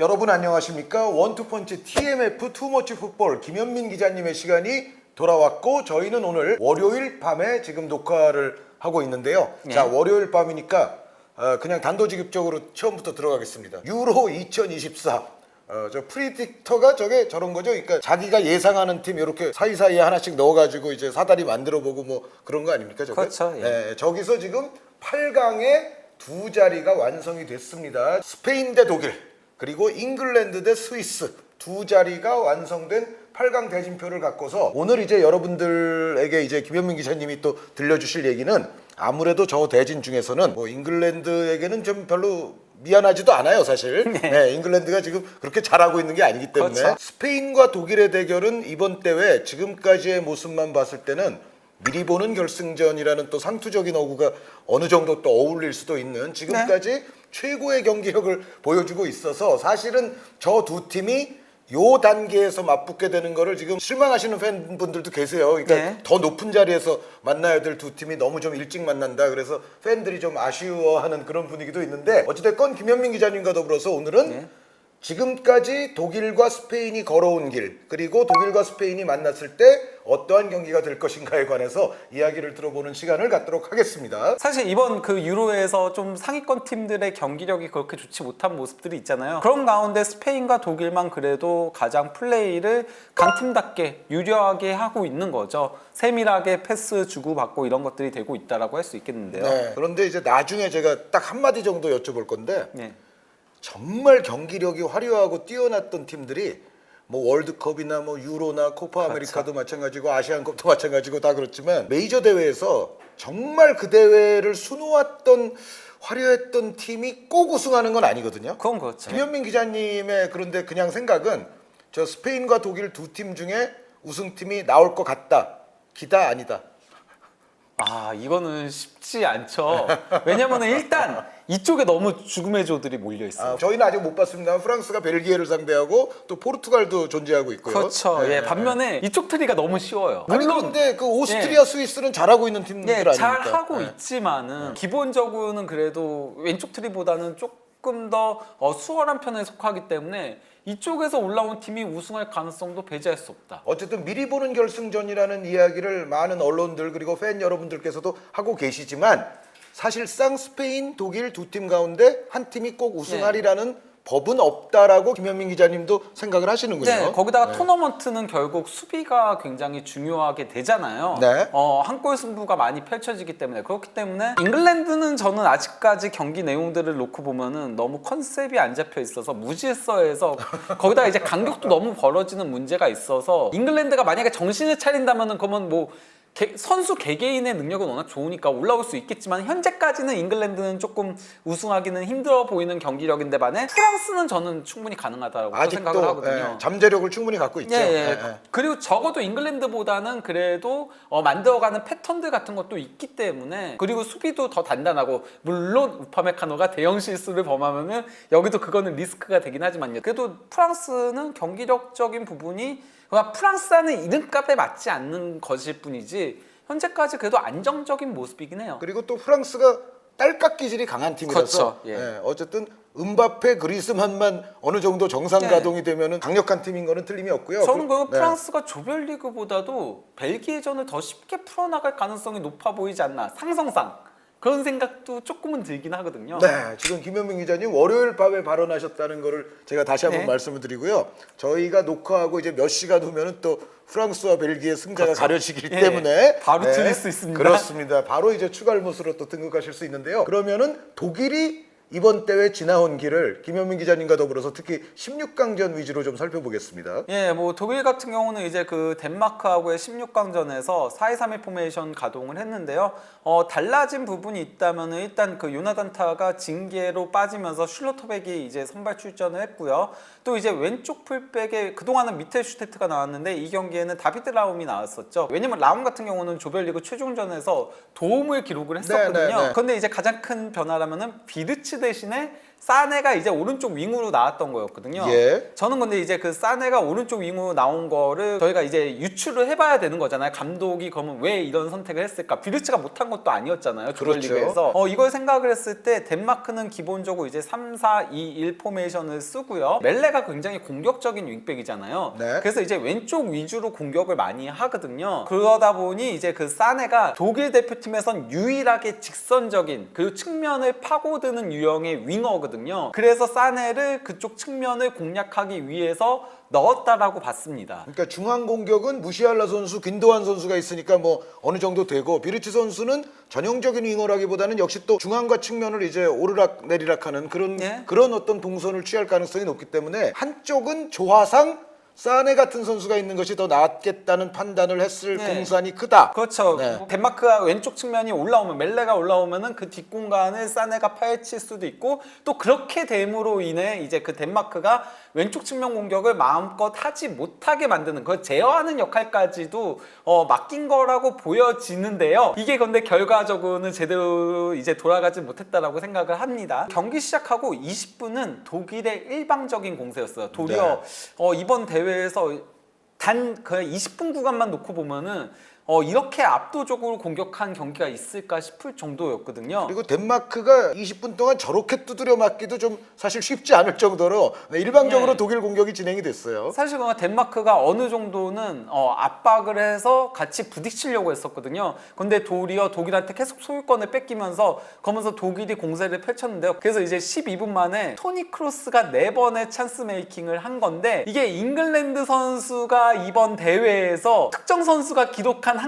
여러분 안녕하십니까? 원투펀치 TMF 투머치 풋볼 김현민 기자님의 시간이 돌아왔고 저희는 오늘 월요일 밤에 지금 녹화를 하고 있는데요. 네. 자, 월요일 밤이니까 그냥 단도직입적으로 처음부터 들어가겠습니다. 유로 2024 저 프리딕터가 저게 저런 거죠. 그러니까 자기가 예상하는 팀 이렇게 사이사이에 하나씩 넣어가지고 이제 사다리 만들어보고 뭐 그런 거 아닙니까? 저게? 그렇죠. 예. 네, 저기서 지금 8강에 두 자리가 완성이 됐습니다. 스페인 대 독일 그리고 잉글랜드 대 스위스 두 자리가 완성된 8강 대진표를 갖고서 오늘 이제 여러분들에게 이제 김현민 기자님이 또 들려주실 얘기는 아무래도 저 대진 중에서는 뭐 잉글랜드에게는 좀 별로 미안하지도 않아요, 사실. 네, 잉글랜드가 지금 그렇게 잘하고 있는 게 아니기 때문에. 그렇죠. 스페인과 독일의 대결은 이번 대회 지금까지의 모습만 봤을 때는 미리 보는 결승전이라는 또 상투적인 어구가 어느 정도 또 어울릴 수도 있는 지금까지 최고의 경기력을 보여주고 있어서 사실은 저 두 팀이 요 단계에서 맞붙게 되는 거를 지금 실망하시는 팬분들도 계세요. 그러니까 네. 더 높은 자리에서 만나야 될 두 팀이 너무 좀 일찍 만난다. 그래서 팬들이 좀 아쉬워하는 그런 분위기도 있는데 어찌됐건 김현민 기자님과 더불어서 오늘은 네. 지금까지 독일과 스페인이 걸어온 길 그리고 독일과 스페인이 만났을 때 어떠한 경기가 될 것인가에 관해서 이야기를 들어보는 시간을 갖도록 하겠습니다. 사실 이번 그 유로에서 좀 상위권 팀들의 경기력이 그렇게 좋지 못한 모습들이 있잖아요. 그런 가운데 스페인과 독일만 그래도 가장 플레이를 강팀답게 유려하게 하고 있는 거죠. 세밀하게 패스 주고받고 이런 것들이 되고 있다라고 할 수 있겠는데요. 네. 그런데 이제 나중에 제가 딱 한마디 정도 여쭤볼 건데 네. 정말 경기력이 화려하고 뛰어났던 팀들이 뭐 월드컵이나 뭐 유로나 코파 아메리카도 마찬가지고 아시안컵도 마찬가지고 다 그렇지만 메이저 대회에서 정말 그 대회를 수놓았던 화려했던 팀이 꼭 우승하는 건 아니거든요. 그건 그렇죠. 김현민 기자님의 그런데 그냥 생각은 저 스페인과 독일 두 팀 중에 우승팀이 나올 것 같다. 기다 아니다. 아, 이거는 쉽지 않죠. 왜냐면은 일단 이쪽에 너무 죽음의 조들이 몰려 있어요. 저희는 아직 못 봤습니다. 프랑스가 벨기에를 상대하고 또 포르투갈도 존재하고 있고요. 그렇죠. 네. 예, 반면에 이쪽 트리가 너무 쉬워요. 아니 그런데 그 오스트리아, 스위스는 잘하고 있는 팀들 아닙니까? 잘 하고 네. 있지만은 기본적으로는 그래도 왼쪽 트리보다는 조금 더 수월한 편에 속하기 때문에 이쪽에서 올라온 팀이 우승할 가능성도 배제할 수 없다. 어쨌든 미리 보는 결승전이라는 이야기를 많은 언론들 그리고 팬 여러분들께서도 하고 계시지만 사실상 스페인, 독일 두 팀 가운데 한 팀이 꼭 우승하리라는 법은 없다라고 김현민 기자님도 생각을 하시는군요. 네, 거기다가 토너먼트는 결국 수비가 굉장히 중요하게 되잖아요. 네. 한 골 승부가 많이 펼쳐지기 때문에 그렇기 때문에 잉글랜드는 저는 아직까지 경기 내용들을 놓고 보면은 너무 컨셉이 안 잡혀 있어서 무질서해서 거기다가 이제 간격도 너무 벌어지는 문제가 있어서 잉글랜드가 만약에 정신을 차린다면은 그러면 뭐 선수 개개인의 능력은 워낙 좋으니까 올라올 수 있겠지만 현재까지는 잉글랜드는 조금 우승하기는 힘들어 보이는 경기력인데 반해 프랑스는 저는 충분히 가능하다고 생각을 하거든요. 잠재력을 충분히 갖고 있죠. 그리고 적어도 잉글랜드보다는 그래도 만들어가는 패턴들 같은 것도 있기 때문에 그리고 수비도 더 단단하고 물론 우파메카노가 대형 실수를 범하면은 여기도 그거는 리스크가 되긴 하지만요. 그래도 프랑스는 경기력적인 부분이 프랑스라는 이름값에 맞지 않는 것일 뿐이지 현재까지 그래도 안정적인 모습이긴 해요. 그리고 또 프랑스가 딸깍 기질이 강한 팀이라서 그렇죠. 예. 어쨌든 음바페, 그리스만만 어느 정도 정상 가동이 되면은 강력한 팀인 거는 틀림이 없고요. 저는 그 프랑스가 조별리그보다도 벨기에전을 더 쉽게 풀어나갈 가능성이 높아 보이지 않나 상성상 그런 생각도 조금은 들긴 하거든요. 네, 지금 김현민 기자님 월요일 밤에 발언하셨다는 거를 제가 다시 한번 말씀을 드리고요. 저희가 녹화하고 이제 몇 시간 후면은 또 프랑스와 벨기에 승자가 가려지기 때문에 바로 틀릴 수 있습니다. 그렇습니다. 바로 이제 추가알못으로 또 등극하실 수 있는데요. 그러면은 독일이 이번 대회 지나온 길을 김현민 기자님과 더불어서 특히 16강전 위주로 좀 살펴보겠습니다. 예, 뭐 독일 같은 경우는 이제 그 덴마크하고의 16강전에서 4-2-3-1 포메이션 가동을 했는데요. 달라진 부분이 있다면은 일단 그 요나단타가 징계로 빠지면서 슐로터백이 이제 선발 출전을 했고요. 또 이제 왼쪽 풀백에 그동안은 미텔 슈테트가 나왔는데 이 경기에는 다비드 라움이 나왔었죠. 왜냐면 라움 같은 경우는 조별리그 최종전에서 도움을 기록을 했었거든요. 네. 그런데 이제 가장 큰 변화라면은 비르츠 대신에 사네가 이제 오른쪽 윙으로 나왔던 거였거든요. 예. 저는 근데 이제 그 사네가 오른쪽 윙으로 나온 거를 저희가 이제 유추를 해봐야 되는 거잖아요. 감독이 그러면 왜 이런 선택을 했을까? 비르츠가 못한 것도 아니었잖아요. 조별리그에서. 이걸 생각을 했을 때 덴마크는 기본적으로 이제 3-4-2-1 포메이션을 쓰고요. 멜레가 굉장히 공격적인 윙백이잖아요. 네. 그래서 이제 왼쪽 위주로 공격을 많이 하거든요. 그러다 보니 이제 그 사네가 독일 대표팀에선 유일하게 직선적인 그리고 측면을 파고드는 유형의 윙어거든요. 그래서 사네를 그쪽 측면을 공략하기 위해서 넣었다라고 봤습니다. 그러니까 중앙 공격은 무시알라 선수, 균도한 선수가 있으니까 뭐 어느 정도 되고 비르치 선수는 전형적인 윙어라기보다는 역시 또 중앙과 측면을 이제 오르락 내리락하는 그런 어떤 동선을 취할 가능성이 높기 때문에 한쪽은 조화상 사네 같은 선수가 있는 것이 더 낫겠다는 판단을 했을 공산이 크다. 그렇죠. 네. 덴마크가 왼쪽 측면이 올라오면 멜레가 올라오면은 그 뒷공간을 사네가 파헤칠 수도 있고 또 그렇게 됨으로 인해 이제 그 덴마크가 왼쪽 측면 공격을 마음껏 하지 못하게 만드는 그걸 제어하는 역할까지도 맡긴 거라고 보여지는데요. 이게 근데 결과적으로는 제대로 이제 돌아가지 못했다라고 생각을 합니다. 경기 시작하고 20분은 독일의 일방적인 공세였어요. 도리어 이번 대회에서 단 그냥 20분 구간만 놓고 보면은 이렇게 압도적으로 공격한 경기가 있을까 싶을 정도였거든요. 그리고 덴마크가 20분 동안 저렇게 두드려 맞기도 좀 사실 쉽지 않을 정도로 일방적으로 독일 공격이 진행이 됐어요. 사실 덴마크가 어느 정도는 압박을 해서 같이 부딪히려고 했었거든요. 근데 도리어 독일한테 계속 소유권을 뺏기면서 그러면서 독일이 공세를 펼쳤는데요. 그래서 이제 12분 만에 토니 크로스가 4번의 찬스 메이킹을 한 건데 이게 잉글랜드 선수가 이번 대회에서 특정 선수가 기록한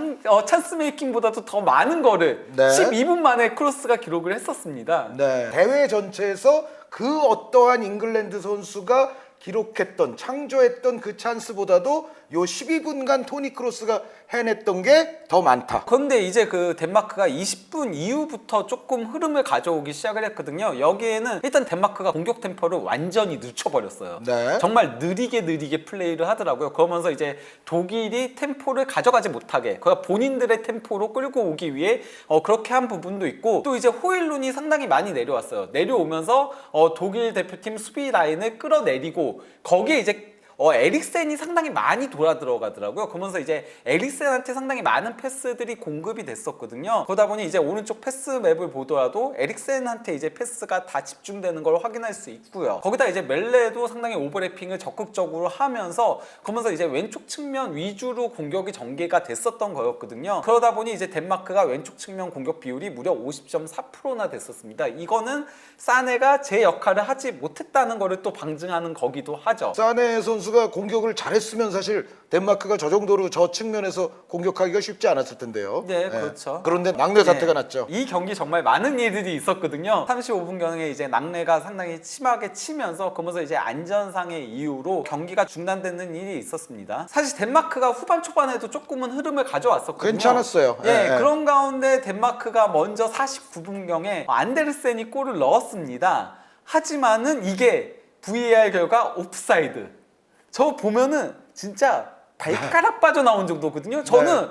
찬스 메이킹보다도 더 많은 거를 12분 만에 크로스가 기록을 했었습니다. 네. 대회 전체에서 그 어떠한 잉글랜드 선수가 기록했던 창조했던 그 찬스보다도 요 12분간 토니 크로스가 해냈던 게 더 많다. 그런데 이제 그 덴마크가 20분 이후부터 조금 흐름을 가져오기 시작을 했거든요. 여기에는 일단 덴마크가 공격 템포를 완전히 늦춰버렸어요. 네. 정말 느리게 플레이를 하더라고요. 그러면서 이제 독일이 템포를 가져가지 못하게 그러니까 본인들의 템포로 끌고 오기 위해 그렇게 한 부분도 있고 또 이제 호일룬이 상당히 많이 내려왔어요. 내려오면서 독일 대표팀 수비 라인을 끌어내리고 거기에 이제 에릭센이 상당히 많이 돌아 들어가더라고요. 그러면서 이제 에릭센한테 상당히 많은 패스들이 공급이 됐었거든요. 그러다 보니 이제 오른쪽 패스 맵을 보더라도 에릭센한테 이제 패스가 다 집중되는 걸 확인할 수 있고요. 거기다 이제 멜레도 상당히 오버래핑을 적극적으로 하면서 그러면서 이제 왼쪽 측면 위주로 공격이 전개가 됐었던 거였거든요. 그러다 보니 이제 덴마크가 왼쪽 측면 공격 비율이 무려 50.4%나 됐었습니다. 이거는 사네가 제 역할을 하지 못했다는 거를 또 방증하는 거기도 하죠. 사네 선수가 공격을 잘했으면 사실 덴마크가 저 정도로 저 측면에서 공격하기가 쉽지 않았을 텐데요. 네, 그렇죠. 그런데 낙뢰 사태가 났죠. 이 경기 정말 많은 일들이 있었거든요. 35분경에 이제 낙뢰가 상당히 심하게 치면서 그러면서 이제 안전상의 이유로 경기가 중단되는 일이 있었습니다. 사실 덴마크가 후반 초반에도 조금은 흐름을 가져왔었거든요. 괜찮았어요. 그런 가운데 덴마크가 먼저 49분경에 안데르센이 골을 넣었습니다. 하지만은 이게 VAR 결과 옵사이드. 저 보면은 진짜 발가락 빠져나온 정도거든요. 저는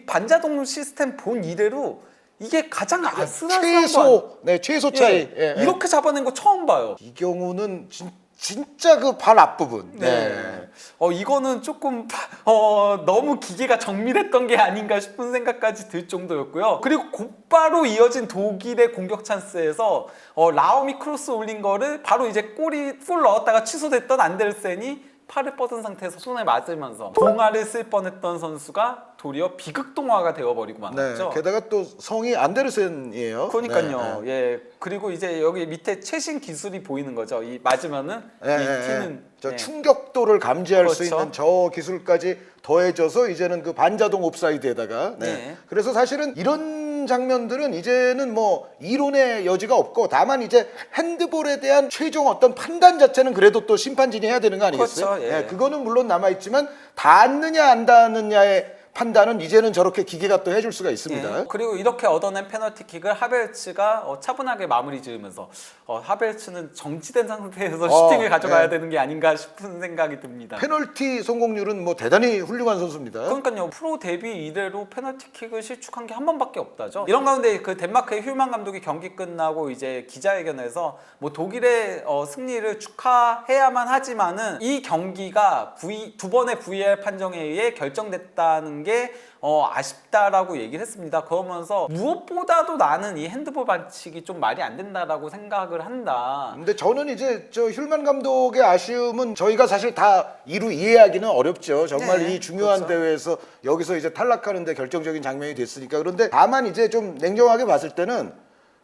반자동 시스템 본 이래로 이게 가장 아슬아슬한 최소 차이. 이렇게 잡아낸 거 처음 봐요. 이 경우는 진짜 그 발 앞부분. 이거는 조금 너무 기계가 정밀했던 게 아닌가 싶은 생각까지 들 정도였고요. 그리고 곧바로 이어진 독일의 공격 찬스에서 라움이 크로스 올린 거를 바로 이제 골이 풀 넣었다가 취소됐던 안데르센이 팔을 뻗은 상태에서 손에 맞으면서 동화를 쓸 뻔했던 선수가 도리어 비극동화가 되어버리고 말았죠. 게다가 또 성이 안데르센이에요. 그러니까요. 예. 그리고 이제 여기 밑에 최신 기술이 보이는 거죠. 이 맞으면은 이 튀는 충격도를 감지할 수 그렇죠. 있는 저 기술까지 더해져서 이제는 그 반자동 옵사이드에다가 그래서 사실은 이런 장면들은 이제는 뭐 이론의 여지가 없고 다만 이제 핸드볼에 대한 최종 어떤 판단 자체는 그래도 또 심판진이 해야 되는 거 아니겠어요? 그렇죠. 그거는 물론 남아있지만 닿았느냐 안 닿았느냐의 판단은 이제는 저렇게 기계가 또 해줄 수가 있습니다. 예. 그리고 이렇게 얻어낸 페널티킥을 하베르츠가 차분하게 마무리 지으면서 하베르츠는 정지된 상태에서 슈팅을 가져가야 네. 되는 게 아닌가 싶은 생각이 듭니다. 페널티 성공률은 뭐 대단히 훌륭한 선수입니다. 그러니까요, 프로 데뷔 이래로 페널티킥을 실축한 게 한 번밖에 없다죠. 이런 가운데 그 덴마크의 힐만 감독이 경기 끝나고 이제 기자회견에서 뭐 독일의 승리를 축하해야만 하지만은 이 경기가 두 번의 VAR 판정에 의해 결정됐다는 게 아쉽다라고 얘기를 했습니다. 그러면서 무엇보다도 나는 이 핸드볼 반칙이 좀 말이 안 된다라고 생각을 한다. 근데 저는 이제 저 힐만 감독의 아쉬움은 저희가 사실 다 이루 이해하기는 어렵죠. 정말 네, 이 중요한 그렇죠. 대회에서 여기서 이제 탈락하는데 결정적인 장면이 됐으니까. 그런데 다만 이제 좀 냉정하게 봤을 때는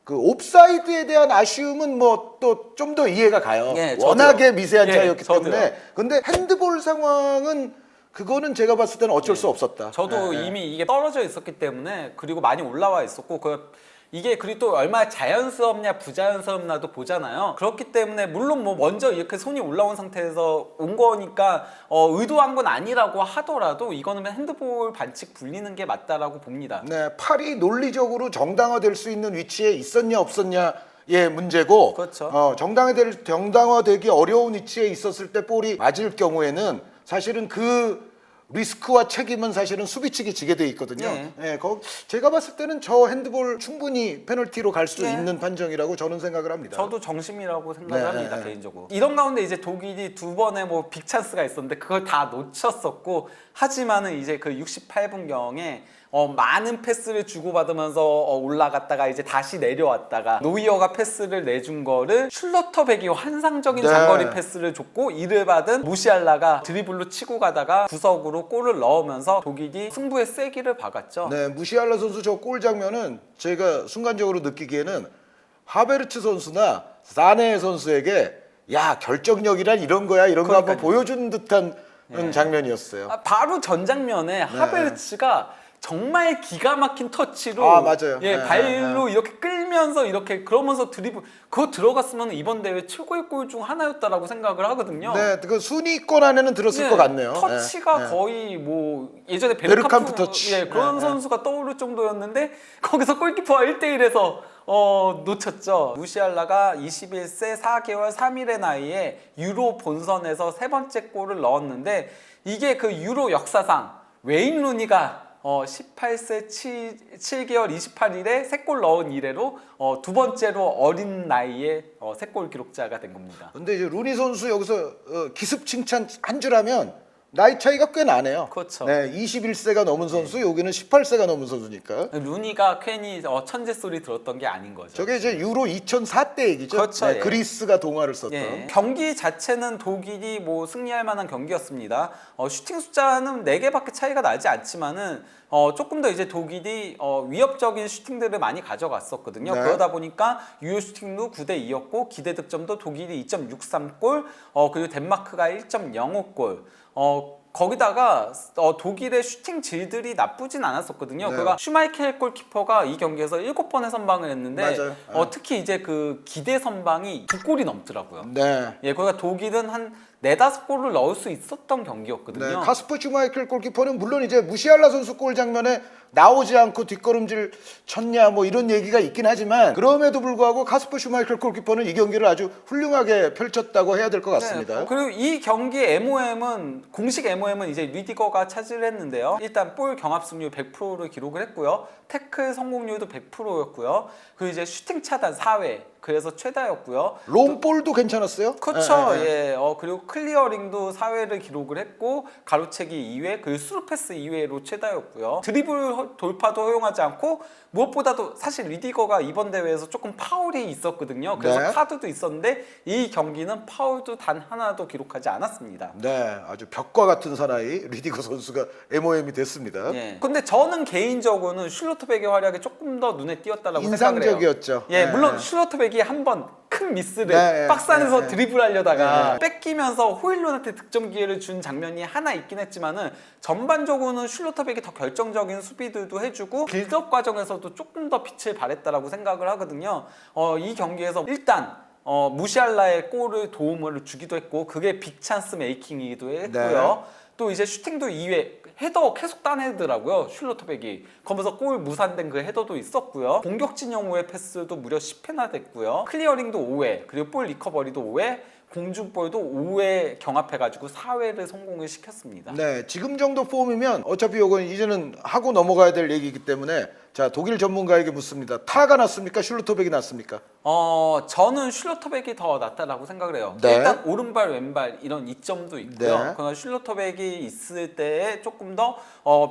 그 옵사이드에 대한 아쉬움은 뭐 또 좀 더 이해가 가요. 예, 저도요. 워낙에 미세한 예, 차이였기 저도요. 때문에. 근데 핸드볼 상황은 그거는 제가 봤을 때는 어쩔 수 없었다. 저도 예, 예. 이미 이게 떨어져 있었기 때문에, 그리고 많이 올라와 있었고 이게 그리고 또 얼마나 자연스럽냐 부자연스럽냐도 보잖아요. 그렇기 때문에 물론 뭐 먼저 이렇게 손이 올라온 상태에서 온 거니까 의도한 건 아니라고 하더라도 이거는 핸드볼 반칙 불리는 게 맞다라고 봅니다. 네, 팔이 논리적으로 정당화될 수 있는 위치에 있었냐 없었냐의 문제고, 그렇죠. 정당화되기 어려운 위치에 있었을 때 볼이 맞을 경우에는 사실은 그 리스크와 책임은 사실은 수비 측이 지게 돼 있거든요. 예. 제가 봤을 때는 저 핸드볼 충분히 페널티로 갈 수 예. 있는 판정이라고 저는 생각을 합니다. 저도 정심이라고 생각을 네, 합니다, 네. 개인적으로. 이런 가운데 이제 독일이 두 번의 뭐 빅찬스가 있었는데 그걸 다 놓쳤었고, 하지만은 이제 그 68분경에 많은 패스를 주고받으면서 올라갔다가 이제 다시 내려왔다가 노이어가 패스를 내준 거를 슐러터백이 환상적인 네. 장거리 패스를 줬고, 이를 받은 무시알라가 드리블로 치고 가다가 구석으로 골을 넣으면서 독일이 승부의 세기를 박았죠. 네, 무시알라 선수 저 골 장면은 제가 순간적으로 느끼기에는 하베르츠 선수나 사네 선수에게 야, 결정력이란 이런 거야, 이런 거 한번 그러니까요. 보여준 듯한 장면이었어요. 바로 전 장면에 하베르츠가 정말 기가 막힌 터치로 맞아요. 예, 네, 발로 이렇게 끌면서 이렇게 그러면서 드리블, 그거 들어갔으면 이번 대회 최고의 골 중 하나였다라고 생각을 하거든요. 네, 그 순위권 안에는 들었을 예, 것 같네요. 터치가 네, 네. 거의 뭐 예전에 베르캄프 베르캄프 터치. 예, 그런 네, 선수가 떠오를 정도였는데 거기서 골키퍼와 1대1에서 놓쳤죠. 무시알라가 21세 4개월 3일의 나이에 유로 본선에서 세 번째 골을 넣었는데, 이게 그 유로 역사상 웨인 루니가 18세 7개월 28일에 3골 넣은 이래로 두 번째로 어린 나이에 3골 기록자가 된 겁니다. 근데 이제 루니 선수 여기서 기습 칭찬 한 줄 하면 나이 차이가 꽤 나네요. 그렇죠. 네, 21세가 넘은 선수, 여기는 18세가 넘은 선수니까. 루니가 괜히 천재 소리 들었던 게 아닌 거죠. 저게 이제 유로 2004 때 얘기죠. 그렇죠, 네, 예. 그리스가 동화를 썼던. 예. 경기 자체는 독일이 뭐 승리할 만한 경기였습니다. 슈팅 숫자는 4개밖에 차이가 나지 않지만은 조금 더 이제 독일이 위협적인 슈팅들을 많이 가져갔었거든요. 네. 그러다 보니까 유효 슈팅도 9대 2였고 기대 득점도 독일이 2.63골, 그리고 덴마크가 1.05골. 거기다가 독일의 슈팅 질들이 나쁘진 않았었거든요. 네. 그가 슈마이켈 골키퍼가 이 경기에서 7번의 선방을 했는데 맞아요. 특히 이제 그 기대 선방이 2골이 넘더라고요. 네. 예, 거기가 독일은 한 4-5골을 넣을 수 있었던 경기였거든요. 네, 카스퍼 슈마이켈 골키퍼는 물론 이제 무시알라 선수 골 장면에 나오지 않고 뒷걸음질 쳤냐 뭐 이런 얘기가 있긴 하지만, 그럼에도 불구하고 카스퍼 슈마이켈 골키퍼는 이 경기를 아주 훌륭하게 펼쳤다고 해야 될 것 같습니다. 네, 그리고 이 경기 MOM은 공식 MOM은 이제 리디거가 차지를 했는데요. 일단 볼 경합 승률 100%를 기록을 했고요. 태클 성공률도 100%였고요. 그리고 이제 슈팅 차단 4회. 그래서 최다였고요. 롱볼도 괜찮았어요? 그렇죠. 예, 예. 예. 그리고 클리어링도 4회를 기록을 했고, 가로채기 2회, 그리고 스루 패스 2회로 최다였고요. 드리블 돌파도 허용하지 않고, 무엇보다도 사실 리디거가 이번 대회에서 조금 파울이 있었거든요. 그래서 네. 카드도 있었는데 이 경기는 파울도 단 하나도 기록하지 않았습니다. 네, 아주 벽과 같은 사나이 리디거 선수가 MOM이 됐습니다. 예. 근데 저는 개인적으로는 슐로터백의 활약이 조금 더 눈에 띄었다라고 생각을 해요. 인상적이었죠. 예, 네. 물론 슐로터백이 한 번 큰 미스를 네, 박스 안에서 네, 드리블하려다가 네. 뺏기면서 호일론한테 득점 기회를 준 장면이 하나 있긴 했지만은, 전반적으로는 슐로터백이 더 결정적인 수비들도 해주고 빌드업 과정에서도 조금 더 빛을 발했다라고 생각을 하거든요. 이 경기에서 일단 무시알라의 골을 도움을 주기도 했고, 그게 빅찬스 메이킹이기도 했고요. 또 이제 슈팅도 2회 헤더 계속 따내더라고요. 슐로터백이. 거기서 골 무산된 그 헤더도 있었고요. 공격 진영 후의 패스도 무려 10회나 됐고요. 클리어링도 5회, 그리고 볼 리커버리도 5회, 공중볼도 5회 경합해가지고 4회를 성공을 시켰습니다. 네, 지금 정도 폼이면 어차피 이건 이제는 하고 넘어가야 될 얘기이기 때문에 자, 독일 전문가에게 묻습니다. 타가 낫습니까? 슐루터백이 낫습니까? 저는 슐로터백이 더 낫다라고 생각을 해요. 네. 일단 오른발 왼발 이런 이점도 있고요. 네. 그러나 슐로터백이 있을 때에 조금 더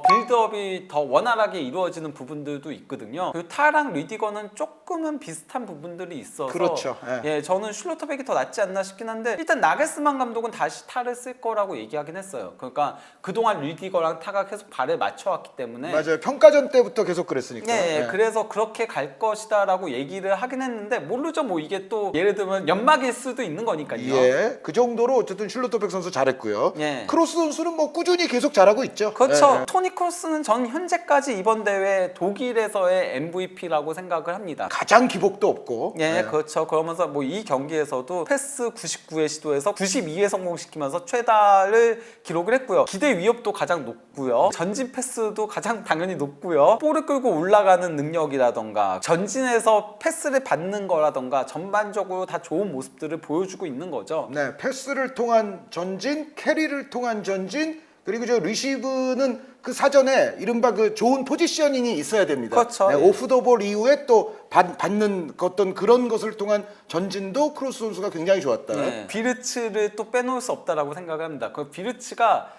빌드업이 더 원활하게 이루어지는 부분들도 있거든요. 그리고 타랑 리디거는 조금은 비슷한 부분들이 있어서 그렇죠. 예, 저는 슐로터백이 더 낫지 않나 싶긴 한데 일단 나겔스만 감독은 다시 타를 쓸 거라고 얘기하긴 했어요. 그러니까 그동안 리디거랑 타가 계속 발을 맞춰왔기 때문에 맞아요. 평가전 때부터 계속 그랬으니까. 네, 그래서 그렇게 갈 것이다라고 얘기를 하긴 했는데 모르죠. 뭐 이게 또 예를 들면 연막일 수도 있는 거니까요. 예, 그 정도로 어쨌든 슐루터백 선수 잘했고요. 예. 크로스 선수는 뭐 꾸준히 계속 잘하고 있죠. 그렇죠. 예. 토니 크로스는 전 현재까지 이번 대회 독일에서의 MVP라고 생각을 합니다. 가장 기복도 없고. 예, 예. 그렇죠. 그러면서 뭐 이 경기에서도 패스 99회 시도에서 92회 성공시키면서 최다를 기록을 했고요. 기대 위협도 가장 높고요. 전진 패스도 가장 당연히 높고요. 볼을 끌고 올라가는 능력이라던가 전진에서 패스를 받는 거라던가 전반적으로 다 좋은 모습들을 보여주고 있는 거죠. 네, 패스를 통한 전진, 캐리를 통한 전진, 그리고 저 리시브는 그 사전에 이른바 그 좋은 포지셔닝이 있어야 됩니다. 그렇죠. 네, 예. 오프 더 볼 이후에 또 받는 어떤 그런 것을 통한 전진도 크로스 선수가 굉장히 좋았다. 네. 비르츠를 또 빼놓을 수 없다라고 생각을 합니다. 그 비르츠가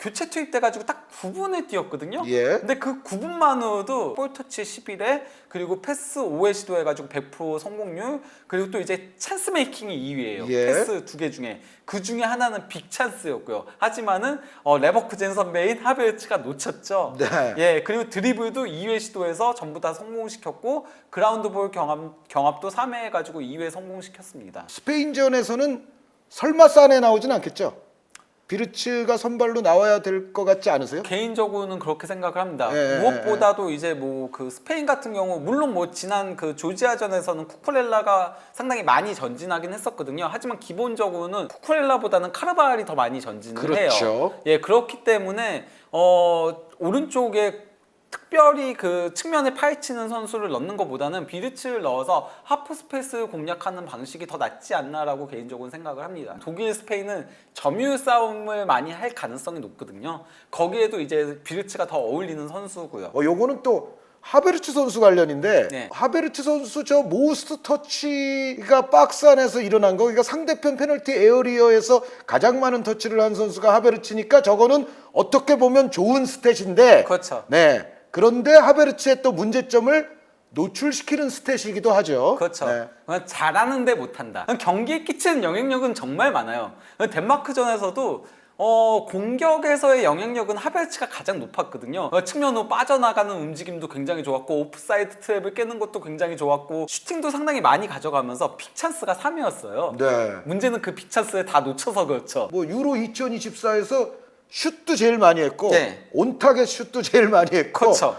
교체 투입돼가지고 딱 9분을 뛰었거든요. 예. 근데 그 9분만으로도 볼터치 11회 그리고 패스 5회 시도해가지고 100% 성공률 그리고 또 이제 찬스 메이킹이 2위예요. 예. 패스 2개 중에 그 중에 하나는 빅 찬스였고요. 하지만은 레버쿠젠 선배인 하베르츠가 놓쳤죠. 네. 예, 그리고 드리블도 2회 시도해서 전부 다 성공시켰고 그라운드 볼 경합도 3회 해가지고 2회 성공시켰습니다. 스페인전에서는 설마 사네 나오진 않겠죠? 비르츠가 선발로 나와야 될 것 같지 않으세요? 개인적으로는 그렇게 생각을 합니다. 예, 무엇보다도 이제 뭐 그 스페인 같은 경우 물론 뭐 지난 그 조지아전에서는 쿠쿠렐라가 상당히 많이 전진하긴 했었거든요. 하지만 기본적으로는 쿠쿠렐라보다는 카르바알이 더 많이 전진을 그렇죠. 해요. 예, 그렇기 때문에 오른쪽에 특별히 그 측면에 파헤치는 선수를 넣는 것보다는 비르츠를 넣어서 하프 스페이스를 공략하는 방식이 더 낫지 않나라고 개인적으로 생각을 합니다. 독일, 스페인은 점유율 싸움을 많이 할 가능성이 높거든요. 거기에도 이제 비르츠가 더 어울리는 선수고요. 요거는 또 하베르츠 선수 관련인데 네. 하베르츠 선수 저 모스트 터치가 박스 안에서 일어난 거 그러니까 상대편 페널티 에어리어에서 가장 많은 터치를 한 선수가 하베르츠니까 저거는 어떻게 보면 좋은 스탯인데 그렇죠. 네. 그런데 하베르츠의 또 문제점을 노출시키는 스탯이기도 하죠. 그렇죠. 네. 잘하는데 못한다. 경기에 끼치는 영향력은 정말 많아요. 덴마크전에서도 공격에서의 영향력은 하베르츠가 가장 높았거든요. 측면으로 빠져나가는 움직임도 굉장히 좋았고 오프사이드 트랩을 깨는 것도 굉장히 좋았고 슈팅도 상당히 많이 가져가면서 빅찬스가 3위였어요. 네. 문제는 그 빅찬스를 다 놓쳐서 그렇죠. 뭐 유로 2024에서 슛도 제일 많이 했고 네. 온타겟 슛도 제일 많이 했고 그렇죠.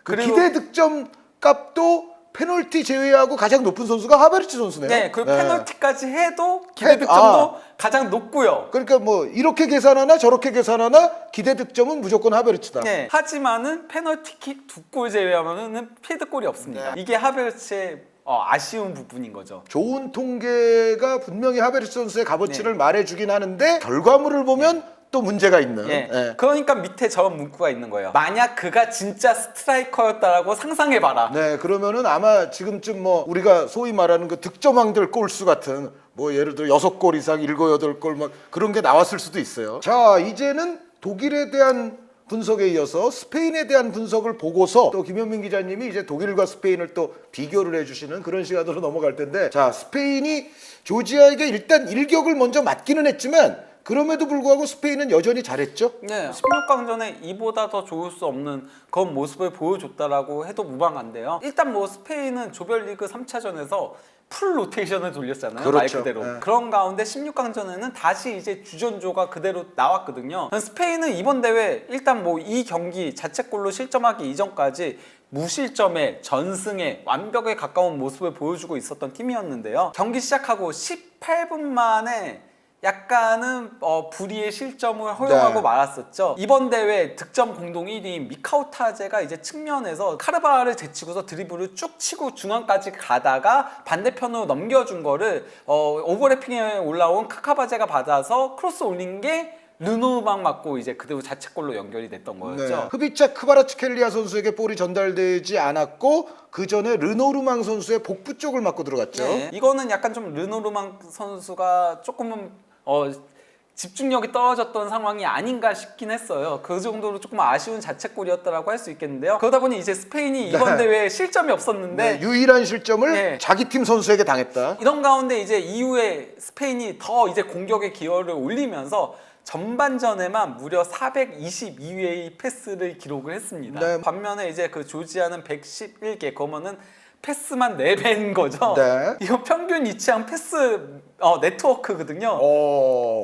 그 그리고- 기대 득점 값도 페널티 제외하고 가장 높은 선수가 하베르츠 선수네요. 네, 그리고 네. 페널티까지 해도 기대 득점도 가장 높고요. 그러니까 뭐 이렇게 계산하나 저렇게 계산하나 기대 득점은 무조건 하베르츠다. 네. 하지만은 페널티킥 2골 제외하면은 필드골이 없습니다. 네. 이게 하베르츠의 아쉬운 부분인 거죠. 좋은 통계가 분명히 하베르츠 선수의 값어치를 네. 말해주긴 하는데 결과물을 보면 또 문제가 있는. 예. 예. 그러니까 밑에 저런 문구가 있는 거예요. 만약 그가 진짜 스트라이커였다라고 상상해봐라. 네, 그러면은 아마 지금쯤 뭐 우리가 소위 말하는 그 득점왕들 골수 같은 뭐 예를 들어 6골 이상 7, 8골 막 그런 게 나왔을 수도 있어요. 자, 이제는 독일에 대한 분석에 이어서 스페인에 대한 분석을 보고서 또 김현민 기자님이 이제 독일과 스페인을 또 비교를 해주시는 그런 시간으로 넘어갈 텐데 자, 스페인이 조지아에게 일단 일격을 먼저 맞기는 했지만 그럼에도 불구하고 스페인은 여전히 잘했죠. 네, 16강전에 이보다 더 좋을 수 없는 그런 모습을 보여줬다라고 해도 무방한데요. 일단 뭐 스페인은 조별리그 3차전에서 풀 로테이션을 돌렸잖아요. 그렇죠. 말 그대로. 네. 그런 가운데 16강전에는 다시 이제 주전조가 그대로 나왔거든요. 스페인은 이번 대회 일단 뭐 이 경기 자책골로 실점하기 이전까지 무실점에 전승에 완벽에 가까운 모습을 보여주고 있었던 팀이었는데요. 경기 시작하고 18분 만에 약간은 불의의 실점을 허용하고 네. 말았었죠. 이번 대회 득점 공동 1위인 미카오 타제가 이제 측면에서 카르바를 제치고서 드리블을 쭉 치고 중앙까지 가다가 반대편으로 넘겨준 거를 오버래핑에 올라온 카카바제가 받아서 크로스 올린 게 르노르망 맞고 이제 그대로 자책골로 연결이 됐던 거였죠. 네. 흡입차 크바라츠켈리아 선수에게 볼이 전달되지 않았고 그 전에 르노르망 선수의 복부 쪽을 맞고 들어갔죠. 네. 이거는 약간 좀 르노르망 선수가 조금은 집중력이 떨어졌던 상황이 아닌가 싶긴 했어요. 그 정도로 조금 아쉬운 자책골이었다라고 할 수 있겠는데요. 그러다 보니 이제 스페인이 이번 대회에 실점이 없었는데 네, 유일한 실점을 네. 자기 팀 선수에게 당했다. 이런 가운데 이제 이후에 스페인이 더 이제 공격의 기여를 올리면서 전반전에만 무려 422회의 패스를 기록을 했습니다. 네. 반면에 이제 그 조지아는 111개, 그러면은 패스만 4배인 거죠. 네. 이거 평균 이치한 패스 네트워크거든요.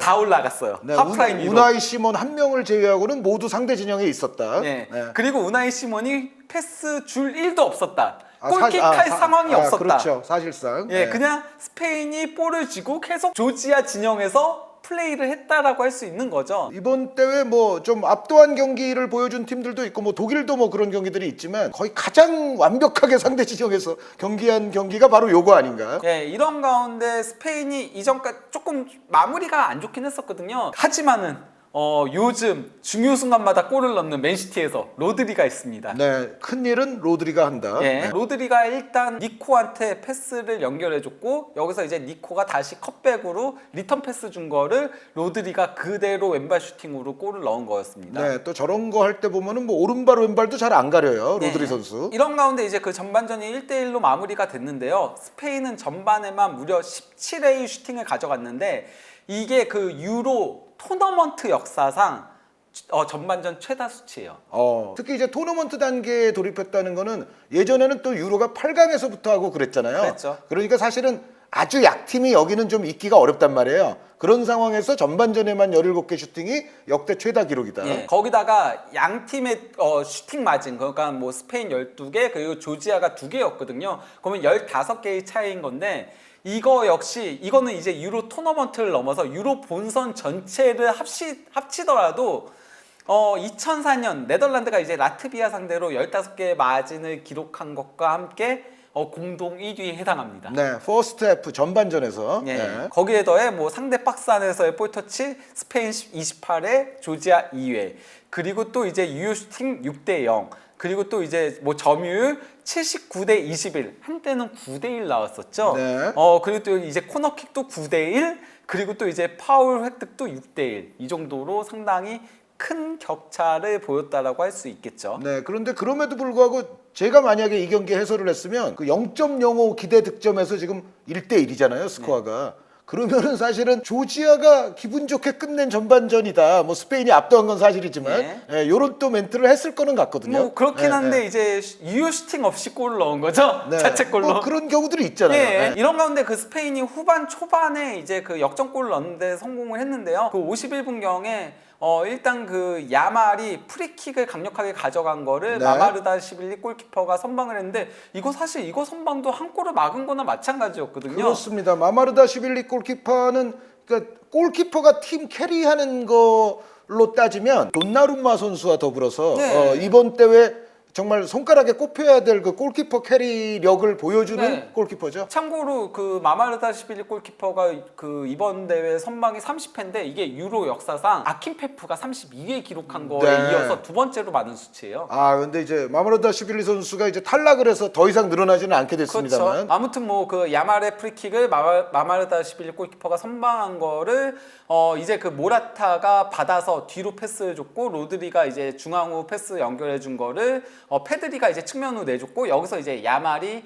다 올라갔어요. 네, 하프라인 위로. 우나이 시몬 한 명을 제외하고는 모두 상대 진영에 있었다. 네. 네. 그리고 우나이 시몬이 패스 줄 1도 없었다. 아, 골킥할 상황이 없었다. 그렇죠. 사실상. 예, 네. 그냥 스페인이 볼을 쥐고 계속 조지아 진영에서 플레이를 했다라고 할 수 있는 거죠. 이번 대회 뭐 좀 압도한 경기를 보여준 팀들도 있고 뭐 독일도 뭐 그런 경기들이 있지만 거의 가장 완벽하게 상대 진영에서 경기한 경기가 바로 요거 아닌가? 예, 이런 가운데 스페인이 이전까지 조금 마무리가 안 좋긴 했었거든요. 하지만은 요즘 중요 순간마다 골을 넣는 맨시티에서 로드리가 있습니다. 네, 큰일은 로드리가 한다. 예, 네. 로드리가 일단 니코한테 패스를 연결해줬고 여기서 이제 니코가 다시 컷백으로 리턴 패스 준 거를 로드리가 그대로 왼발 슈팅으로 골을 넣은 거였습니다. 네, 또 저런 거 할 때 보면은 뭐 오른발 왼발도 잘 안 가려요. 네. 로드리 선수. 이런 가운데 이제 그 전반전이 1대1로 마무리가 됐는데요. 스페인은 전반에만 무려 17회의 슈팅을 가져갔는데 이게 그 유로 토너먼트 역사상 전반전 최다 수치예요. 특히 이제 토너먼트 단계에 돌입했다는 거는 예전에는 또 유로가 8강에서부터 하고 그랬잖아요. 그랬죠. 그러니까 사실은 아주 약팀이 여기는 좀 있기가 어렵단 말이에요. 그런 상황에서 전반전에만 17개 슈팅이 역대 최다 기록이다. 예, 거기다가 양 팀의 슈팅 마진, 그러니까 뭐 스페인 12개 그리고 조지아가 2개였거든요. 그러면 15개의 차이인 건데 이거 역시 이거는 이제 유로 토너먼트를 넘어서 유로 본선 전체를 합치더라도 2004년 네덜란드가 이제 라트비아 상대로 15개의 마진을 기록한 것과 함께 공동 1위에 해당합니다. 네, 퍼스트 F 전반전에서. 예. 네. 거기에 더해 뭐 상대 박스 안에서의 볼터치 스페인 28회, 조지아 2회. 그리고 또 이제 유효 슈팅 6대 0. 그리고 또 이제 뭐 점유율 79대 21. 한때는 9대 1 나왔었죠. 네. 그리고 또 이제 코너킥도 9대 1. 그리고 또 이제 파울 획득도 6대 1. 이 정도로 상당히 큰 격차를 보였다라고 할 수 있겠죠. 네, 그런데 그럼에도 불구하고 제가 만약에 이 경기 해설을 했으면 그 0.05 기대 득점에서 지금 1대 1이잖아요, 스코어가. 그러면은 사실은 조지아가 기분 좋게 끝낸 전반전이다. 뭐 스페인이 압도한 건 사실이지만 네. 요런 또 멘트를 했을 거는 같거든요. 뭐 그렇긴 네, 한데 네. 이제 유효 슈팅 없이 골을 넣은 거죠. 네. 자책골로. 뭐 그런 경우들이 있잖아요. 예, 네. 이런 가운데 그 스페인이 후반 초반에 이제 그 역전골을 넣는데 성공을 했는데요. 그 51분경에 일단 그 야말이 프리킥을 강력하게 가져간 거를 네. 마마르다 시빌리 골키퍼가 선방을 했는데 이거 사실 이거 선방도 한 골을 막은 거나 마찬가지였거든요. 그렇습니다. 마마르다 시빌리 골키퍼는 그러니까 골키퍼가 팀 캐리하는 걸로 따지면 돈나룸마 선수와 더불어서 네. 이번 대회 정말 손가락에 꼽혀야 될 그 골키퍼 캐리력을 보여주는 네. 골키퍼죠. 참고로 그 마마르다시빌리 골키퍼가 그 이번 대회 선방이 30회인데 이게 유로 역사상 아킨페프가 32회 기록한 거에 네. 이어서 두 번째로 많은 수치예요. 근데 이제 마마르다 시빌리 선수가 이제 탈락을 해서 더 이상 늘어나지는 않게 됐습니다만. 그렇죠. 아무튼 뭐 그 야말의 프리킥을 마마르다시빌리 골키퍼가 선방한 거를 이제 그 모라타가 받아서 뒤로 패스를 줬고 로드리가 이제 중앙으로 패스 연결해 준 거를 페드리가 이제 측면으로 내줬고 여기서 이제 야말이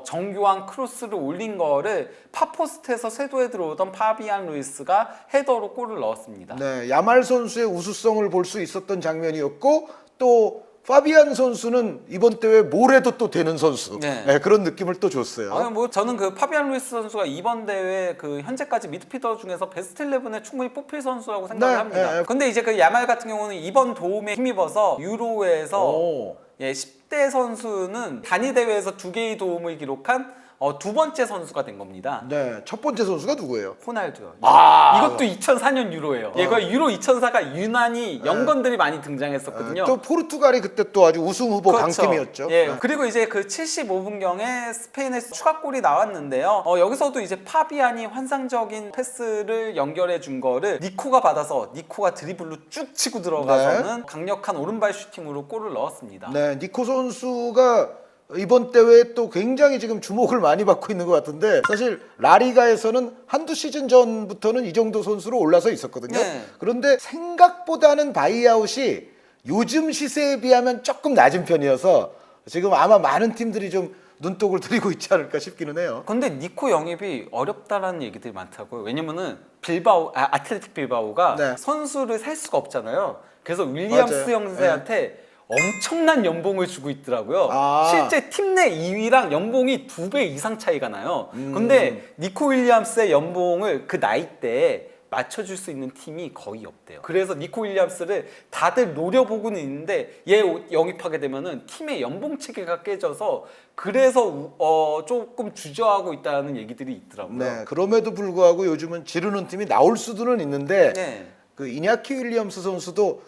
정교한 크로스를 올린 거를 파포스트에서 쇄도에 들어오던 파비안 루이스가 헤더로 골을 넣었습니다. 네, 야말 선수의 우수성을 볼 수 있었던 장면이었고 또 파비안 선수는 이번 대회 뭘 해도 또 되는 선수. 네. 네, 그런 느낌을 또 줬어요. 아니 뭐 저는 그 파비안 루이스 선수가 이번 대회 그 현재까지 미드필더 중에서 베스트 11에 충분히 뽑힐 선수라고 생각을 네, 합니다. 네. 근데 이제 그 야말 같은 경우는 이번 도움에 힘입어서 유로에서 오. 10대 선수는 단위 대회에서 2개의 도움을 기록한 두 번째 선수가 된 겁니다. 네, 첫 번째 선수가 누구예요? 호날두요. 아. 이것도 2004년 유로예요. 얘가 유로 2004가 유난히 연건들이 많이 등장했었거든요. 또 포르투갈이 그때 또 아주 우승 후보 그렇죠. 강팀이었죠. 예. 네. 그리고 이제 그 75분경에 스페인에서 추가골이 나왔는데요. 여기서도 이제 파비안이 환상적인 패스를 연결해 준 거를 니코가 받아서 니코가 드리블로 쭉 치고 들어가서는 강력한 오른발 슈팅으로 골을 넣었습니다. 네, 니코 선수가 이번 대회에 또 굉장히 지금 주목을 많이 받고 있는 것 같은데 사실 라리가에서는 한두 시즌 전부터는 이 정도 선수로 올라서 있었거든요. 네. 그런데 생각보다는 바이아웃이 요즘 시세에 비하면 조금 낮은 편이어서 지금 아마 많은 팀들이 좀 눈독을 들이고 있지 않을까 싶기는 해요. 근데 니코 영입이 어렵다라는 얘기들이 많다고요. 왜냐면은 아틀레틱 빌바오가 네. 선수를 살 수가 없잖아요. 그래서 윌리엄스 맞아요. 형제한테 엄청난 연봉을 주고 있더라고요. 아. 실제 팀 내 2위랑 연봉이 2배 이상 차이가 나요. 근데 니코 윌리엄스의 연봉을 그 나이 때에 맞춰줄 수 있는 팀이 거의 없대요. 그래서 니코 윌리엄스를 다들 노려보고는 있는데 얘 영입하게 되면은 팀의 연봉 체계가 깨져서 그래서 조금 주저하고 있다는 얘기들이 있더라고요. 네, 그럼에도 불구하고 요즘은 지르는 팀이 나올 수도는 있는데 네. 그 이냐키 윌리엄스 선수도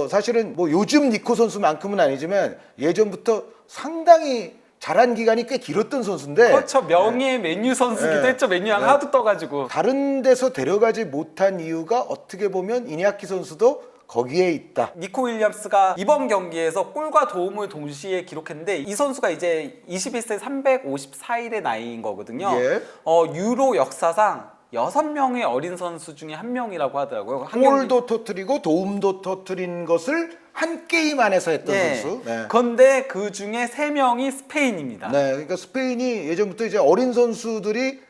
사실은 뭐 요즘 니코 선수만큼은 아니지만 예전부터 상당히 잘한 기간이 꽤 길었던 선수인데 그렇죠. 명예 메뉴 선수기도 네. 했죠. 메뉴 양 네. 하도 떠가지고. 다른 데서 데려가지 못한 이유가 어떻게 보면 이냐키 선수도 거기에 있다. 니코 윌리엄스가 이번 경기에서 골과 도움을 동시에 기록했는데 이 선수가 이제 21세 354일의 나이인 거거든요. 예. 유로 역사상 6명의 어린 선수 중에 한 명이라고 하더라고요. 한 경기- 골도 터뜨리고 도움도 터뜨린 것을 한 게임 안에서 했던 선수. 네. 그런데 그 중에 3명이 스페인입니다. 네, 그러니까 스페인이 예전부터 이제 어린 선수들이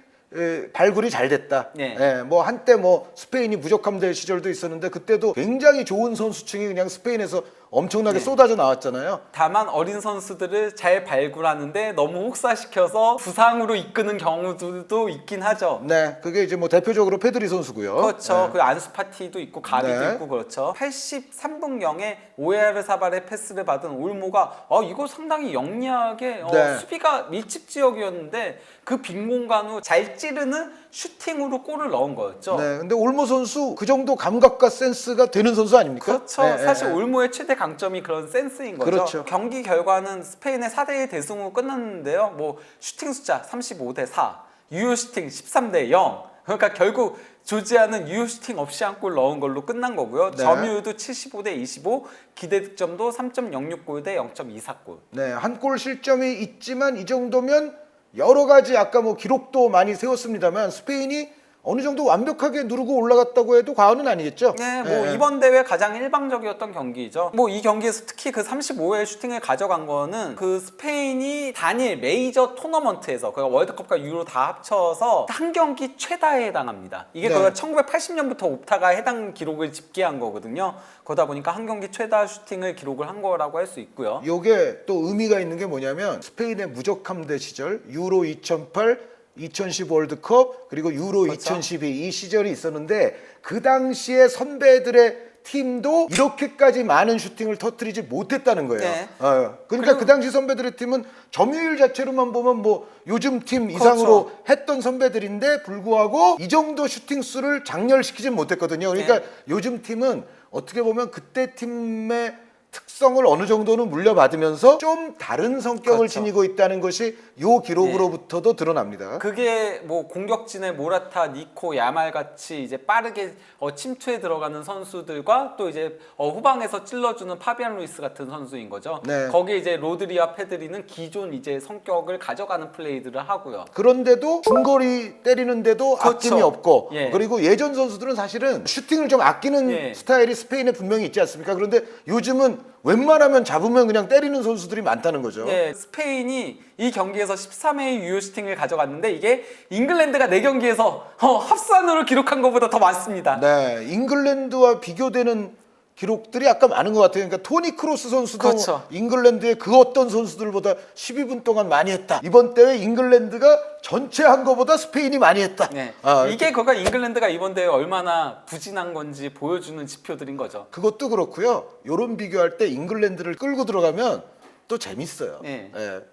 발굴이 잘 됐다. 네. 뭐 한때 뭐 스페인이 부족함될 시절도 있었는데 그때도 굉장히 좋은 선수층이 그냥 스페인에서 엄청나게 네. 쏟아져 나왔잖아요. 다만 어린 선수들을 잘 발굴하는데 너무 혹사시켜서 부상으로 이끄는 경우도 있긴 하죠. 네, 그게 이제 뭐 대표적으로 페드리 선수고요. 그렇죠. 네. 그 안수 파티도 있고 가비도 네. 있고 그렇죠. 83분경에 오야르사발의 패스를 받은 올모가 이거 상당히 영리하게 네. 수비가 밀집 지역이었는데 그 빈 공간 후 잘 찌르는 슈팅으로 골을 넣은 거였죠. 네, 근데 올모 선수 그 정도 감각과 센스가 되는 선수 아닙니까? 그렇죠. 네, 사실 네. 올모의 최대 강점이 그런 센스인 거죠. 그렇죠. 경기 결과는 스페인의 4대1 대승으로 끝났는데요. 뭐 슈팅 숫자 35대 4, 유효 슈팅 13대 0. 그러니까 결국 조지아는 유효 슈팅 없이 한 골 넣은 걸로 끝난 거고요. 네. 점유율도 75대 25, 기대 득점도 3.06골 대 0.24골. 네, 한 골 실점이 있지만 이 정도면 여러 가지 아까 뭐 기록도 많이 세웠습니다만 스페인이 어느 정도 완벽하게 누르고 올라갔다고 해도 과언은 아니겠죠? 네, 뭐 이번 대회 가장 일방적이었던 경기죠. 뭐 이 경기에서 특히 그 35회 슈팅을 가져간 거는 그 스페인이 단일 메이저 토너먼트에서 그 월드컵과 유로 다 합쳐서 한 경기 최다에 해당합니다. 이게 네. 그가 1980년부터 옵타가 해당 기록을 집계한 거거든요. 그러다 보니까 한 경기 최다 슈팅을 기록을 한 거라고 할 수 있고요. 요게 또 의미가 있는 게 뭐냐면 스페인의 무적함대 시절 유로 2008 2010 월드컵 그리고 유로 그렇죠. 2012 이 시절이 있었는데 그 당시에 선배들의 팀도 이렇게까지 많은 슈팅을 터뜨리지 못했다는 거예요. 네. 그러니까 그리고- 그 당시 선배들의 팀은 점유율 자체로만 보면 뭐 요즘 팀 이상으로 그렇죠. 했던 선배들인데 불구하고 이 정도 슈팅 수를 장렬시키진 못했거든요. 그러니까 네. 요즘 팀은 어떻게 보면 그때 팀의 특성을 어느 정도는 물려받으면서 좀 다른 성격을 그렇죠. 지니고 있다는 것이 요 기록으로부터도 드러납니다. 그게 뭐 공격진의 모라타, 니코, 야말 같이 이제 빠르게 침투에 들어가는 선수들과 또 이제 후방에서 찔러주는 파비안 루이스 같은 선수인 거죠. 네. 거기에 이제 로드리와 페드리는 기존 이제 성격을 가져가는 플레이들을 하고요. 그런데도 중거리 때리는데도 그렇죠. 아낌이 없고 예. 그리고 예전 선수들은 사실은 슈팅을 좀 아끼는 예. 스타일이 스페인에 분명히 있지 않습니까? 그런데 요즘은 웬만하면 잡으면 그냥 때리는 선수들이 많다는 거죠. 예, 스페인이 이 경기에서 13회의 유효 슈팅을 가져갔는데 이게 잉글랜드가 4경기에서 합산으로 기록한 것보다 더 많습니다. 네, 잉글랜드와 비교되는 기록들이 아까 많은 것 같아요. 그러니까 토니 크로스 선수도 그렇죠. 잉글랜드의 그 어떤 선수들보다 12분 동안 많이 했다. 이번 대회 잉글랜드가 전체 한 거보다 스페인이 많이 했다. 네. 아, 이게 그가 잉글랜드가 이번 대회 얼마나 부진한 건지 보여주는 지표들인 거죠. 그것도 그렇고요. 요런 비교할 때 잉글랜드를 끌고 들어가면 또 재밌어요. 예.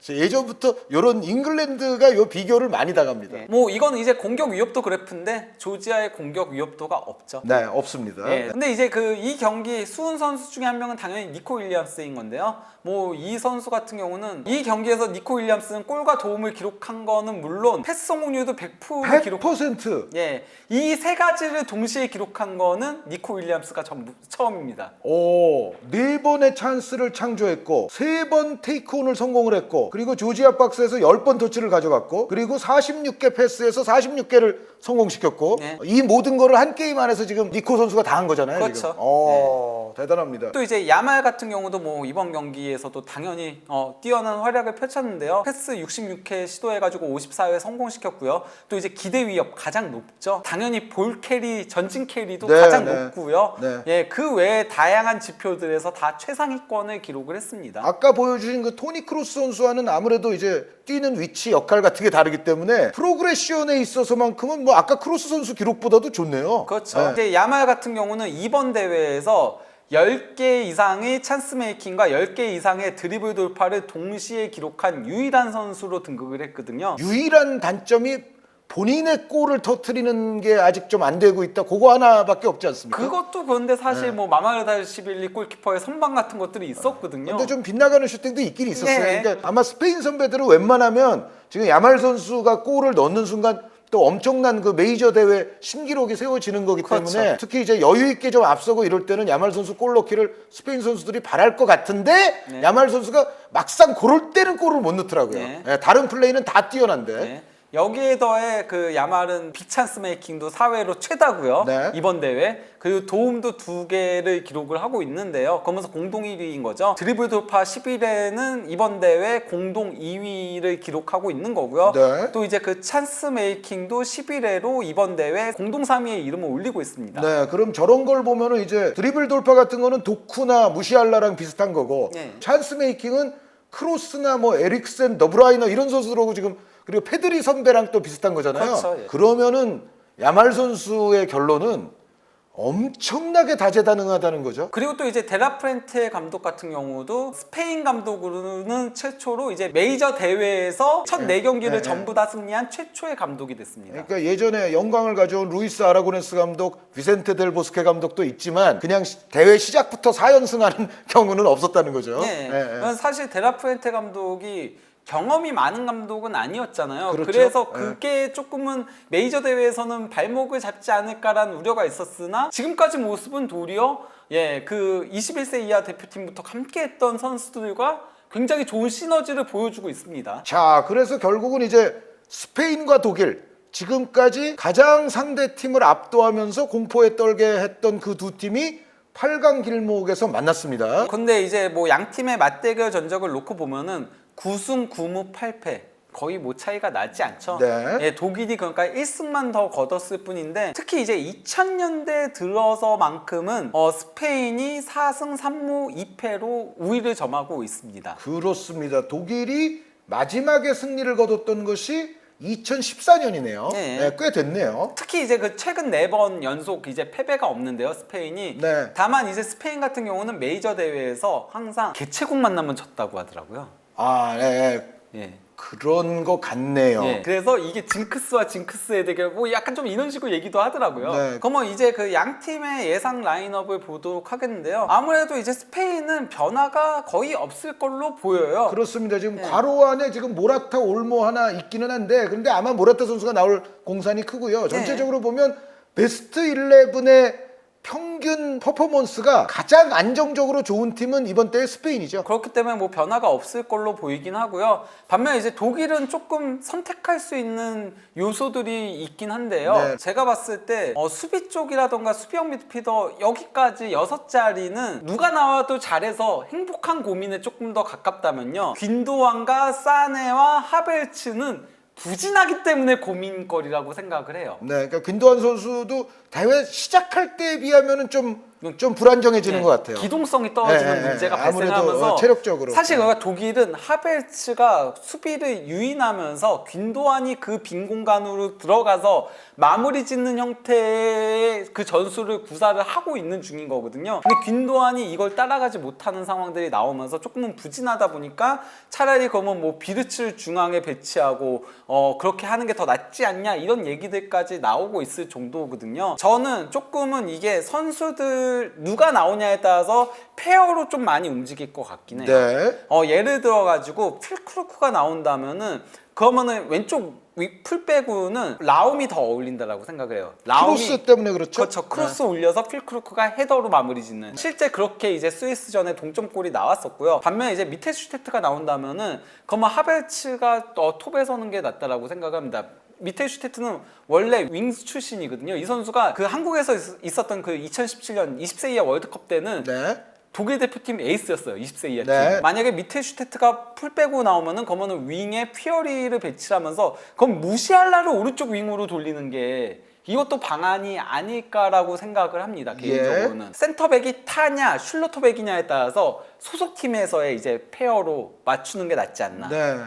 예전부터 이런 잉글랜드가 요 비교를 많이 당합니다. 뭐 이건 이제 공격 위협도 그래프인데 조지아의 공격 위협도가 없죠. 네, 없습니다. 근데 이제 그 이 경기 수훈 선수 중에 한 명은 당연히 니코 윌리엄스인 건데요. 뭐 이 선수 같은 경우는 이 경기에서 니코 윌리엄스는 골과 도움을 기록한 거는 물론 패스 성공률도 100% 기록. 100%. 이 세 가지를 동시에 기록한 거는 니코 윌리엄스가 처음입니다. 오, 4번의 찬스를 창조했고 3번 테이크온을 성공을 했고 그리고 조지아 박스에서 10번 터치를 가져갔고 그리고 46개 패스에서 46개를 성공시켰고 이 모든 거를 한 게임 안에서 지금 니코 선수가 다 한 거잖아요. 그렇죠. 지금. 대단합니다. 또 이제 야말 같은 경우도 뭐 이번 경기에서도 당연히 뛰어난 활약을 펼쳤는데요. 패스 66회 시도해가지고 54회 성공시켰고요. 또 이제 기대 위협 가장 높죠. 당연히 볼 캐리, 전진 캐리도 가장 높고요. 그 외에 다양한 지표들에서 다 최상위권을 기록을 했습니다. 아까 보여주신 그 토니 크로스 선수와는 아무래도 이제 뛰는 위치 역할 같은 게 다르기 때문에 프로그레션에 있어서만큼은 뭐 아까 크로스 선수 기록보다도 좋네요. 그렇죠. 이제 야말 같은 경우는 이번 대회에서 10개 이상의 찬스 메이킹과 10개 이상의 드리블 돌파를 동시에 기록한 유일한 선수로 등극을 했거든요. 유일한 단점이 본인의 골을 터트리는 게 아직 좀 안 되고 있다. 그거 하나밖에 없지 않습니까? 그것도 그런데 사실 뭐 마마르다시빌리 골키퍼의 선방 같은 것들이 있었거든요. 근데 좀 빗나가는 슈팅도 있긴 있었어요. 그러니까 아마 스페인 선배들은 웬만하면 지금 야말 선수가 골을 넣는 순간 또 엄청난 그 메이저 대회 신기록이 세워지는 거기 때문에 특히 이제 여유 있게 좀 앞서고 이럴 때는 야말 선수 골 넣기를 스페인 선수들이 바랄 것 같은데 야말 선수가 막상 그럴 때는 골을 못 넣더라고요. 다른 플레이는 다 뛰어난데. 여기에 더해 그 야말은 빅찬스 메이킹도 4회로 최다고요. 이번 대회. 그리고 도움도 2개를 기록을 하고 있는데요. 그러면서 공동 1위인 거죠. 드리블 돌파 11회는 이번 대회 공동 2위를 기록하고 있는 거고요. 또 이제 그 찬스 메이킹도 11회로 이번 대회 공동 3위의 이름을 올리고 있습니다. 네, 그럼 저런 걸 보면은 이제 드리블 돌파 같은 거는 도쿠나 무시알라랑 비슷한 거고 찬스 메이킹은 크로스나 뭐 에릭센, 더브라이너 이런 선수들하고 지금 그리고 페드리 선배랑 또 비슷한 거잖아요. 그러면은 야말 선수의 결론은 엄청나게 다재다능하다는 거죠. 그리고 또 이제 데라프렌테 감독 같은 경우도 스페인 감독으로는 최초로 이제 메이저 대회에서 첫 4경기를 전부 다 승리한 최초의 감독이 됐습니다. 그러니까 예전에 영광을 가져온 루이스 아라고네스 감독, 비센테 델 보스케 감독도 있지만 그냥 대회 시작부터 4연승하는 경우는 없었다는 거죠. 사실 데라프렌테 감독이 경험이 많은 감독은 아니었잖아요. 그래서 그게 조금은 메이저 대회에서는 발목을 잡지 않을까라는 우려가 있었으나 지금까지 모습은 도리어 그 21세 이하 대표팀부터 함께했던 선수들과 굉장히 좋은 시너지를 보여주고 있습니다. 자, 그래서 결국은 이제 스페인과 독일 지금까지 가장 상대 팀을 압도하면서 공포에 떨게 했던 그 두 팀이 8강 길목에서 만났습니다. 근데 이제 뭐 양 팀의 맞대결 전적을 놓고 보면은 9승 9무 8패 거의 뭐 차이가 나지 않죠. 독일이 그러니까 1승만 더 거뒀을 뿐인데 특히 이제 2000년대 들어서만큼은 스페인이 4승 3무 2패로 우위를 점하고 있습니다. 그렇습니다. 독일이 마지막에 승리를 거뒀던 것이 2014년이네요. 꽤 됐네요. 특히 이제 그 최근 4번 연속 이제 패배가 없는데요, 스페인이. 다만 이제 스페인 같은 경우는 메이저 대회에서 항상 개최국 만나면 졌다고 하더라고요. 그런 거 같네요. 그래서 이게 징크스와 징크스의 대결 뭐 약간 좀 이런 식으로 얘기도 하더라고요. 그러면 이제 그 양 팀의 예상 라인업을 보도록 하겠는데요. 아무래도 이제 스페인은 변화가 거의 없을 걸로 보여요. 그렇습니다. 지금 괄호 안에 지금 모라타, 올모 하나 있기는 한데 근데 아마 모라타 선수가 나올 공산이 크고요. 전체적으로 보면 베스트 11의 평균 퍼포먼스가 가장 안정적으로 좋은 팀은 이번 대회 스페인이죠. 그렇기 때문에 뭐 변화가 없을 걸로 보이긴 하고요. 반면 이제 독일은 조금 선택할 수 있는 요소들이 있긴 한데요. 제가 봤을 때 수비 쪽이라던가 수비형 미드필더 여기까지 6자리는 누가 나와도 잘해서 행복한 고민에 조금 더 가깝다면요. 귄도안과 사네와 하벨츠는 부진하기 때문에 고민거리라고 생각을 해요. 그러니까 귄도안 선수도 대회 시작할 때에 비하면은 좀 좀 불안정해지는 것 같아요. 기동성이 떨어지는 문제가 아무래도 발생하면서 체력적으로 사실 독일은 하베르츠가 수비를 유인하면서 균도안이 그 빈 공간으로 들어가서 마무리 짓는 형태의 그 전술을 구사를 하고 있는 중인 거거든요. 근데 균도안이 이걸 따라가지 못하는 상황들이 나오면서 조금은 부진하다 보니까 차라리 그러면 뭐 비르츠를 중앙에 배치하고 그렇게 하는 게 더 낫지 않냐 이런 얘기들까지 나오고 있을 정도거든요. 저는 조금은 이게 선수들 누가 나오냐에 따라서 페어로 좀 많이 움직일 것 같긴 해요. 네. 예를 들어 가지고 필크루크가 나온다면은 그러면은 왼쪽 풀백으로는 라움이 더 어울린다라고 생각을 해요. 크로스 때문에 그렇죠? 그렇죠. 크로스 올려서 필크루크가 헤더로 마무리 짓는. 실제 그렇게 이제 스위스전에 동점골이 나왔었고요. 반면에 이제 미텔슈테트가 나온다면은 그러면 하베르츠가 톱에 서는 게 낫다라고 생각합니다. 미텔슈테트는 원래 윙스 출신이거든요. 이 선수가 그 한국에서 있었던 그 2017년 20세 이하 월드컵 때는 네. 독일 대표팀 에이스였어요. 20세 이하 팀. 네. 만약에 미텔슈테트가 풀백으로 나오면은 그러면은 윙에 피어리를 배치하면서 그럼 무시할라를 오른쪽 윙으로 돌리는 게 이것도 방안이 아닐까라고 생각을 합니다. 개인적으로는. 센터백이 타냐 슐로터백이냐에 따라서 소속팀에서의 이제 페어로 맞추는 게 낫지 않나. 네.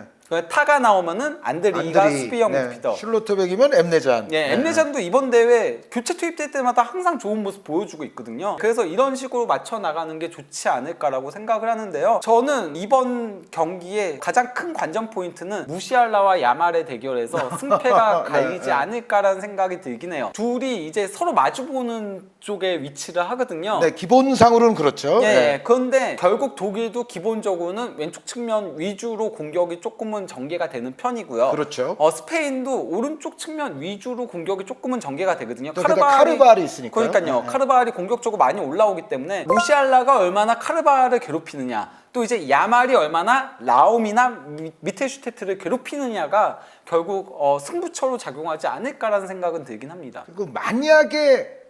타가 나오면은 안드리가 수비형 네. 미드필더. 슐로터백이면 엠네잔. 예, 엠레잔도 이번 대회 교체 투입될 때마다 항상 좋은 모습 보여주고 있거든요. 그래서 이런 식으로 맞춰 나가는 게 좋지 않을까라고 생각을 하는데요. 저는 이번 경기의 가장 큰 관전 포인트는 무시알라와 야말의 대결에서 승패가 갈리지 않을까라는 생각이 들긴 해요. 둘이 이제 서로 마주보는 쪽에 위치를 하거든요. 네, 기본상으로는 그렇죠. 예, 네. 그런데 결국 독일도 기본적으로는 왼쪽 측면 위주로 공격이 조금은 전개가 되는 편이고요. 그렇죠. 스페인도 오른쪽 측면 위주로 공격이 조금은 전개가 되거든요. 또 카르바알이 있으니까요. 그러니까요. 네. 카르바알이 공격적으로 많이 올라오기 때문에 무시알라가 얼마나 카르바알을 괴롭히느냐, 또 이제 야말이 얼마나 라움이나 미텔슈테트를 괴롭히느냐가 결국 승부처로 작용하지 않을까라는 생각은 들긴 합니다. 그리고 만약에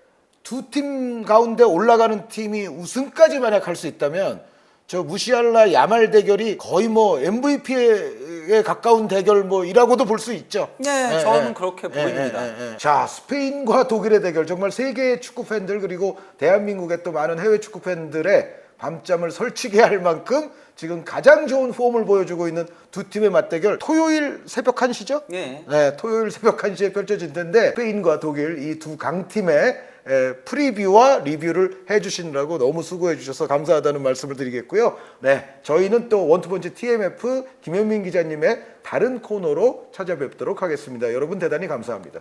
두 팀 가운데 올라가는 팀이 우승까지 만약 할 수 있다면 저 무시알라 야말 대결이 거의 뭐 MVP에 가까운 대결 뭐이라고도 볼 수 있죠. 네, 저는 그렇게 보입니다. 자, 스페인과 독일의 대결 정말 세계의 축구 팬들 그리고 대한민국의 또 많은 해외 축구 팬들의 밤잠을 설치게 할 만큼 지금 가장 좋은 폼을 보여주고 있는 두 팀의 맞대결 토요일 새벽 1시죠? 네. 네, 토요일 새벽 1시에 펼쳐질 텐데 스페인과 독일 이 두 강팀의 프리뷰와 리뷰를 해주시느라고 너무 수고해 주셔서 감사하다는 말씀을 드리겠고요. 네, 저희는 또 원투펀치 TMF 김현민 기자님의 다른 코너로 찾아뵙도록 하겠습니다. 여러분 대단히 감사합니다.